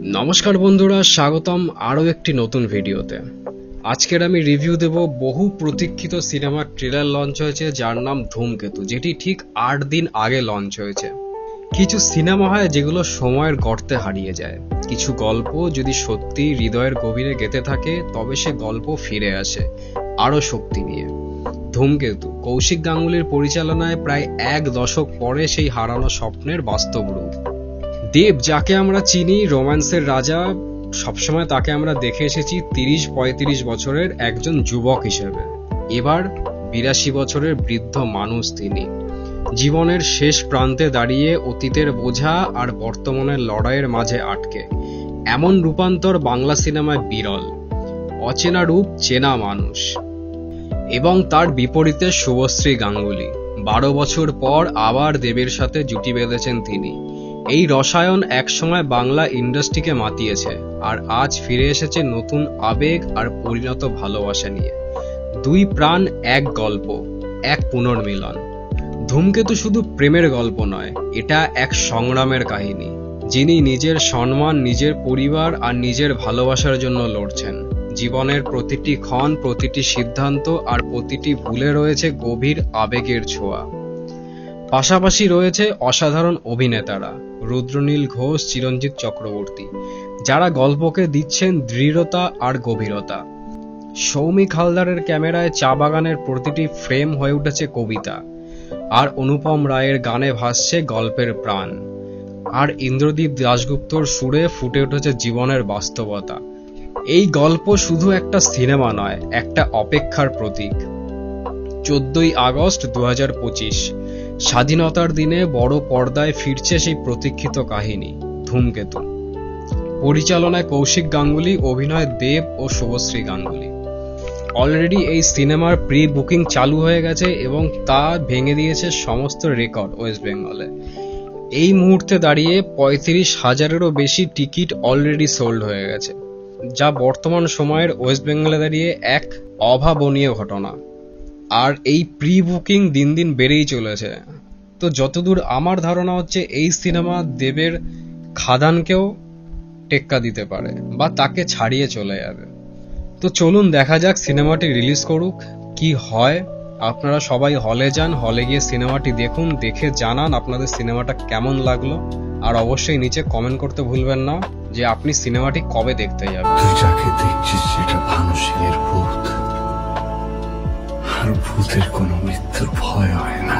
নমস্কার বন্ধুরা, স্বাগতম আরও একটি নতুন ভিডিওতে। আজকের আমি রিভিউ দেব বহু প্রতীক্ষিত সিনেমার ট্রেলার লঞ্চ হয়েছে যার নাম ধূমকেতু, যেটি ঠিক 8 দিন আগে লঞ্চ হয়েছে। কিছু সিনেমা হয় যেগুলো সময়ের গর্তে হারিয়ে যায়, কিছু গল্প যদি সত্যি হৃদয়ের গভীরে গেঁথে থাকে তবে সে গল্প ফিরে আসে আরও শক্তি নিয়ে। ধূমকেতু কৌশিক গাঙ্গুলির পরিচালনায় প্রায় 1 দশক পরে সেই হারানো স্বপ্নের বাস্তব রূপ। দেব, যাকে আমরা চিনি রোম্যান্সের রাজা, সবসময় তাকে আমরা দেখে এসেছি 30-35 বছরের একজন যুবক হিসেবে। এবার 82 বছরের বৃদ্ধ মানুষ তিনি, জীবনের শেষ প্রান্তে দাঁড়িয়ে অতীতের বোঝা আর বর্তমানের লড়াইয়ের মাঝে আটকে। এমন রূপান্তর বাংলা সিনেমায় বিরল। অচেনা রূপ, চেনা মানুষ। এবং তার বিপরীতে শুভশ্রী গাঙ্গুলি, 12 বছর পর আবার দেবের সাথে জুটি বেঁধেছেন তিনি। এই রসায়ন একসময় বাংলা ইন্ডাস্ট্রিকে মাতিয়েছে, আর আজ ফিরে এসেছে নতুন আবেগ আর পরিণত ভালোবাসা নিয়ে। 2 প্রাণ, 1 গল্প, এক পুনর্মিলন। ধূমকেতু শুধু প্রেমের গল্প নয়, এটা এক সংগ্রামের কাহিনী। যিনি নিজের সম্মান, নিজের পরিবার আর নিজের ভালোবাসার জন্য লড়ছেন। জীবনের প্রতিটি ক্ষণ, প্রতিটি সিদ্ধান্ত আর প্রতিটি ভুলে রয়েছে গভীর আবেগের ছোঁয়া। পাশাপাশি রয়েছে অসাধারণ অভিনেতারা, রুদ্রনীল ঘোষ, চিরঞ্জিত চক্রবর্তী, যারা গল্পকে দিচ্ছেন দৃঢ়তা আর গভীরতা। সৌমিক হালদারের ক্যামেরায় চা বাগানের প্রতিটি ফ্রেম হয়ে উঠেছে কবিতা, আর অনুপম রায়ের গানে ভাসছে গল্পের প্রাণ। আর ইন্দ্রদীপ দাশগুপ্তর সুরে ফুটে উঠেছে জীবনের বাস্তবতা। এই গল্প শুধু একটা সিনেমা নয়, একটা অপেক্ষার প্রতীক। 14ই আগস্ট 2025, স্বাধীনতার দিনে বড় পর্দায় ফিরছে সেই প্রতীক্ষিত কাহিনী ধূমকেতু। পরিচালনায় কৌশিক গাঙ্গুলি, অভিনয় দেব ও শুভশ্রী গাঙ্গুলি। অলরেডি এই সিনেমার প্রি বুকিং চালু হয়ে গেছে এবং তা ভেঙে দিয়েছে সমস্ত রেকর্ড ওয়েস্ট বেঙ্গলে। এই মুহূর্তে দাঁড়িয়ে 35,000-এরও বেশি টিকিট অলরেডি সোল্ড হয়ে গেছে, যা বর্তমান সময়ের ওয়েস্ট বেঙ্গলে দাঁড়িয়ে এক অভাবনীয় ঘটনা। আর এই প্রি বুকিং দিন দিন বেড়েই চলেছে। তো যতদূর আমার ধারণা হচ্ছে, এই সিনেমা দেবের খাদানকেও টেক্কা দিতে পারে বা তাকে ছাড়িয়ে চলে যাবে। তো চলুন দেখা যাক, সিনেমাটি রিলিজ করুক, কি হয়। আপনারা সবাই হলে যান, হলে গিয়ে সিনেমাটি দেখুন, দেখে জানান আপনাদের সিনেমাটা কেমন লাগলো। আর অবশ্যই নিচে কমেন্ট করতে ভুলবেন না যে আপনি সিনেমাটি কবে দেখতে যাবেন। তুই যাকে দেখছিস সেটা ভানুসিংহের ভূত, আর ভূতের কোনো মৃত্যুর ভয় হয় না।